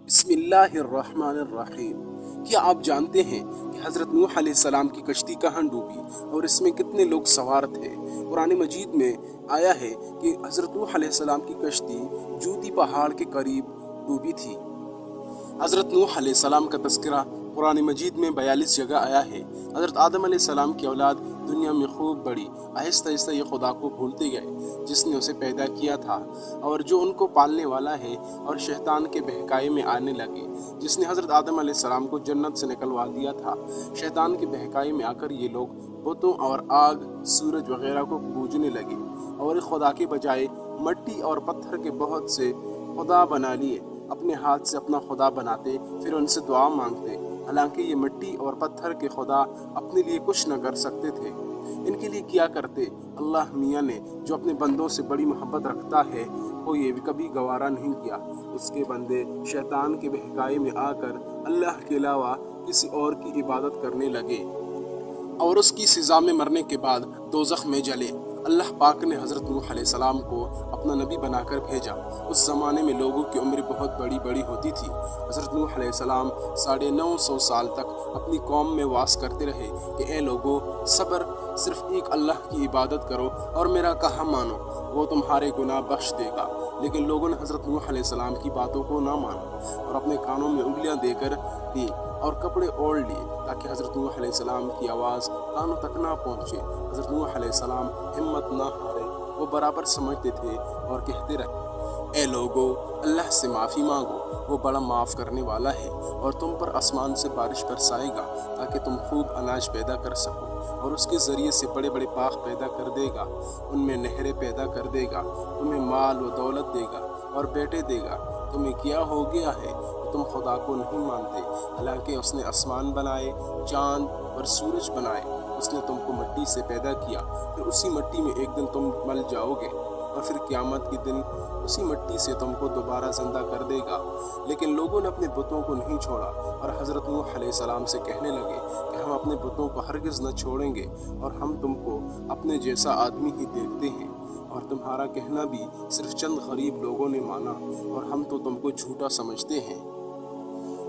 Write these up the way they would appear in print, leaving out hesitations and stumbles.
बिस्मिल्लाहिर्रहमानिर्रहीम। क्या आप जानते हैं कि हज़रत नूह अलैहिस्सलाम की कश्ती कहाँ डूबी और इसमें कितने लोग सवार थे? कुरान मजीद में आया है कि हज़रत नूह अलैहिस्सलाम की कश्ती जूती पहाड़ के करीब डूबी थी। हज़रत नूह अलैहिस्सलाम का तज़किरा कुरान मजीद में 42 जगह आया है। हज़रत आदम अलैहिस्सलाम की औलाद दुनिया में खूब बड़ी। आहिस्ता आहिस्ता ये खुदा को भूलते गए जिसने उसे पैदा किया था और जो उनको पालने वाला है, और शैतान के बहकावे में आने लगे जिसने हज़रत आदम अलैहिस्सलाम को जन्नत से निकलवा दिया था। शैतान के बहकावे में आकर ये लोग बुतों और आग, सूरज वगैरह को पूजने लगे और खुदा के बजाय मट्टी और पत्थर के बहुत से खुदा बना लिए। अपने हाथ से अपना खुदा बनाते, फिर उनसे दुआ मांगते। हालांकि ये मिट्टी और पत्थर के खुदा अपने लिए कुछ न कर सकते थे। इनके लिए क्या करते? अल्लाह मियाँ ने, जो अपने बंदों से बड़ी मोहब्बत रखता है, को ये कभी गवारा नहीं किया। उसके बंदे शैतान के बहकावे में आकर अल्लाह के अलावा किसी और की इबादत करने लगे और उसकी सज़ा में मरने के बाद दोज़ख में जले। अल्लाह पाक ने हज़रत नूह अलैहिस्सलाम को अपना नबी बनाकर भेजा। उस ज़माने में लोगों की उम्र बहुत बड़ी बड़ी होती थी। हज़रत नूह अलैहिस्सलाम 950 साल तक अपनी कौम में वास करते रहे कि ए लोगों, सब्र, सिर्फ एक अल्लाह की इबादत करो और मेरा कहा मानो, वो तुम्हारे गुनाह बख्श देगा। लेकिन लोगों ने हज़रत नूह अलैहिस्सलाम की बातों को ना माना और अपने कानों में उंगलियां देकर दी और कपड़े ओढ़ लिए ताकि हज़रत नूह अलैहिस्सलाम की आवाज़ कानों तक ना पहुँचे। हज़रत नूह अलैहिस्सलाम हिम्मत ना हारे, वो बराबर समझते थे और कहते रहे, ए लोगो, अल्लाह से माफ़ी मांगो, वो बड़ा माफ़ करने वाला है और तुम पर आसमान से बारिश बरसाएगा ताकि तुम खूब अनाज पैदा कर सको, और उसके ज़रिए से बड़े बड़े बाग पैदा कर देगा, उनमें नहरें पैदा कर देगा, तुम्हें माल व दौलत देगा और बेटे देगा। तुम्हें क्या हो गया है कि तुम खुदा को नहीं मानते? हालांकि उसने आसमान बनाए, चांद और सूरज बनाए। उसने तुमको मिट्टी से पैदा किया, फिर उसी मिट्टी में एक दिन तुम मर जाओगे और फिर क़यामत के दिन उसी मिट्टी से तुमको दोबारा ज़िंदा कर देगा। लेकिन लोगों ने अपने बुतों को नहीं छोड़ा और हज़रत नूह अलैहिस्सलाम से कहने लगे कि हम अपने बुतों को हरगिज़ न छोड़ेंगे और हम तुमको अपने जैसा आदमी ही देखते हैं, और तुम्हारा कहना भी सिर्फ चंद गरीब लोगों ने माना और हम तो तुमको झूठा समझते हैं।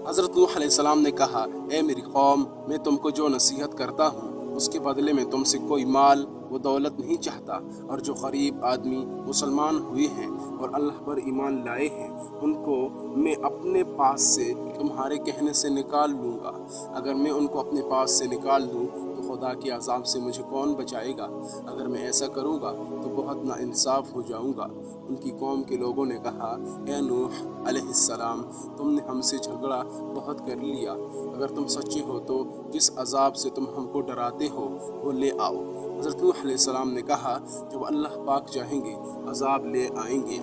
हज़रत नूह अलैहिस्सलाम ने कहा, ए मेरी कौम, मैं तुमको जो नसीहत करता हूँ उसके बदले में तुमसे कोई माल वो दौलत नहीं चाहता, और जो गरीब आदमी मुसलमान हुए हैं और अल्लाह पर ईमान लाए हैं उनको मैं अपने पास से तुम्हारे कहने से निकाल लूँगा। अगर मैं उनको अपने पास से निकाल दूँ तो खुदा के अज़ाब से मुझे कौन बचाएगा? अगर मैं ऐसा करूँगा तो बहुत नाइंसाफ़ हो जाऊँगा। उनकी कौम के लोगों ने कहा, ए नूह अलैहिस्सलाम, तुमने हमसे झगड़ा बहुत कर लिया। अगर तुम सच्चे हो तो जिस अज़ाब से तुम हमको डराते हो वो ले आओ। हज़रत नूह अलैहिस्सलाम ने कहा, जब अल्लाह पाक चाहेंगे अज़ाब ले आएंगे।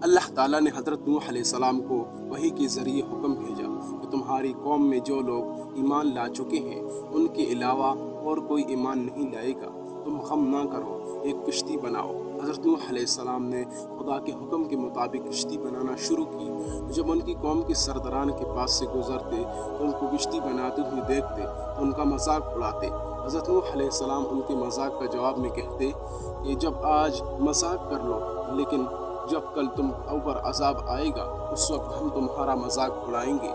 अल्लाह ताला ने हज़रत नूह अलैहिस्सलाम को वही के ज़रिए हुक्म भेजा कि तुम्हारी कौम में जो लोग ईमान ला चुके हैं उनके अलावा और कोई ईमान नहीं लाएगा। तुम गम ना करो, एक कश्ती बनाओ। हज़रत नूह अलैहिस्सलाम ने खुदा के हुक्म के मुताबिक कश्ती बनाना शुरू की। जब उनकी कौम के सरदारान के पास से गुजरते तो उनको कश्ती बनाते हुए देखते तो उनका मजाक उड़ाते। हज़रत नूह अलैहिस्सलाम उनके मजाक का जवाब में कहते कि जब आज मजाक कर लो, लेकिन जब कल तुम ऊपर अजाब आएगा उस वक्त हम तुम्हारा मजाक उड़ाएंगे।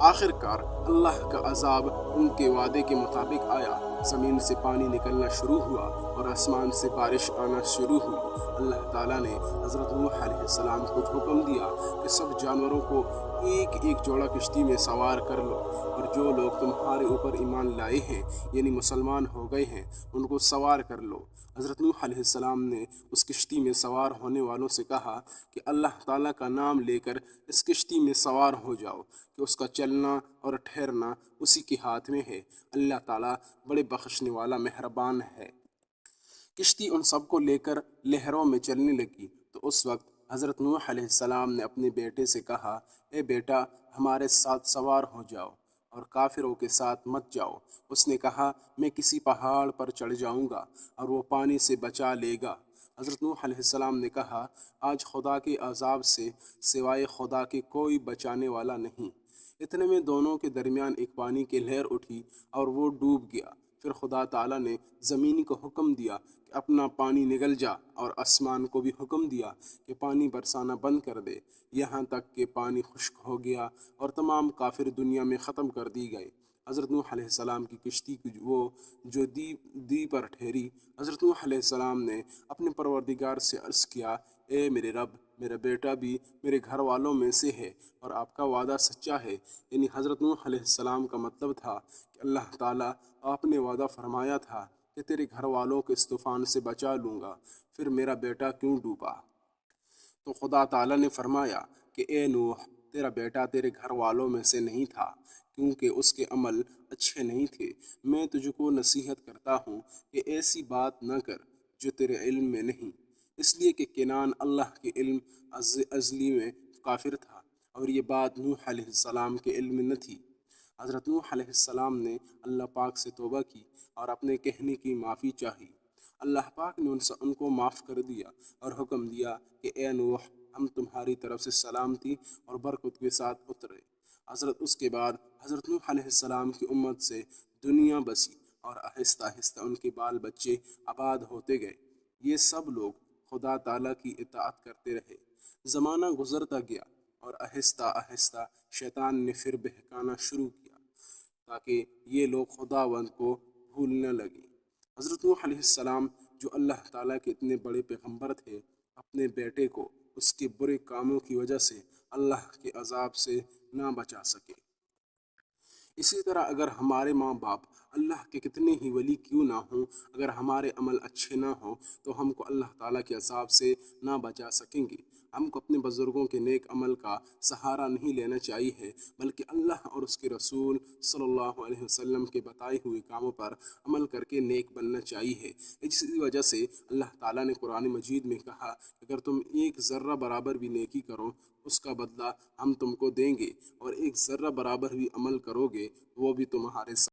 आखिरकार अल्लाह का अजाब उनके वादे के मुताबिक आया। ज़मीन से पानी निकलना शुरू हुआ और आसमान से बारिश आना शुरू हुई। अल्लाह ताला ने हज़रत नूह अलैहिस्सलाम को हुक्म दिया कि सब जानवरों को एक एक जोड़ा कश्ती में सवार कर लो, और जो लोग तुम्हारे ऊपर ईमान लाए हैं यानी मुसलमान हो गए हैं उनको सवार कर लो। हज़रत नूह अलैहिस्सलाम ने उस कश्ती में सवार होने वालों से कहा कि अल्लाह ताला का नाम लेकर इस कश्ती में सवार हो जाओ कि उसका चलना और ठहरना उसी के हाथ में है। अल्लाह ताला बड़े बख्शने वाला मेहरबान है। किश्ती उन सबको लेकर लहरों में चलने लगी तो उस वक्त हज़रत नूह अलैहिस्सलाम ने अपने बेटे से कहा, ए बेटा, हमारे साथ सवार हो जाओ और काफिरों के साथ मत जाओ। उसने कहा, मैं किसी पहाड़ पर चढ़ जाऊंगा और वो पानी से बचा लेगा। हज़रत नूह अलैहिस्सलाम ने कहा, आज खुदा के अजाब से सिवाय खुदा के कोई बचाने वाला नहीं। इतने में दोनों के दरमियान एक पानी की लहर उठी और वो डूब गया। پھر خدا تعالیٰ نے زمین کو حکم دیا کہ اپنا پانی نگل جا، اور آسمان کو بھی حکم دیا کہ پانی برسانا بند کر دے، یہاں تک کہ پانی خشک ہو گیا اور تمام کافر دنیا میں ختم کر دی گئے۔ حضرت نوح علیہ السلام کی کشتی کی جو دی پر ٹھہری، حضرت نوح علیہ السلام نے اپنے پروردگار سے عرض کیا، اے میرے رب، میرا بیٹا بھی میرے گھر والوں میں سے ہے اور آپ کا وعدہ سچا ہے۔ یعنی حضرت نوح علیہ السلام کا مطلب تھا کہ اللہ تعالیٰ، آپ نے وعدہ فرمایا تھا کہ تیرے گھر والوں کو اس طوفان سے بچا لوں گا، پھر میرا بیٹا کیوں ڈوبا؟ تو خدا تعالیٰ نے فرمایا کہ اے نوح، تیرا بیٹا تیرے گھر والوں میں سے نہیں تھا، کیونکہ اس کے عمل اچھے نہیں تھے۔ میں تجھ کو نصیحت کرتا ہوں کہ ایسی بات نہ کر جو تیرے علم میں نہیں، اس لیے کہ کنعان اللہ کے علم ازلی میں کافر تھا، اور یہ بات نوح علیہ السلام کے علم میں نہ تھی۔ حضرت نوح علیہ السلام نے اللہ پاک سے توبہ کی اور اپنے کہنے کی معافی چاہی۔ اللہ پاک نے ان کو معاف کر دیا اور حکم دیا کہ اے نوح، ہم تمہاری طرف سے سلامتی اور برکت کے ساتھ اترے۔ اس کے بعد حضرت نوح علیہ السلام کی امت سے دنیا بسی اور آہستہ آہستہ ان کے بال بچے آباد ہوتے گئے۔ یہ سب لوگ خدا تعالیٰ کی اطاعت کرتے رہے۔ زمانہ گزرتا گیا اور آہستہ آہستہ شیطان نے پھر بہکانا شروع کیا تاکہ یہ لوگ خداوند کو بھولنے لگیں۔ حضرت نوح علیہ السلام جو اللہ تعالیٰ کے اتنے بڑے پیغمبر تھے، اپنے بیٹے کو اس کے برے کاموں کی وجہ سے اللہ کے عذاب سے نہ بچا سکے۔ اسی طرح اگر ہمارے ماں باپ اللہ کے کتنے ہی ولی کیوں نہ ہوں، اگر ہمارے عمل اچھے نہ ہوں تو ہم کو اللہ تعالیٰ کے عذاب سے نہ بچا سکیں گے۔ ہم کو اپنے بزرگوں کے نیک عمل کا سہارا نہیں لینا چاہیے، بلکہ اللہ اور اس کے رسول صلی اللہ علیہ وسلم کے بتائے ہوئے کاموں پر عمل کر کے نیک بننا چاہیے۔ اسی وجہ سے اللہ تعالیٰ نے قرآن مجید میں کہا کہ اگر تم ایک ذرہ برابر بھی نیکی کرو، اس کا بدلہ ہم تم کو دیں گے، اور ایک ذرہ برابر بھی عمل کرو گے وہ بھی تمہارے ساتھ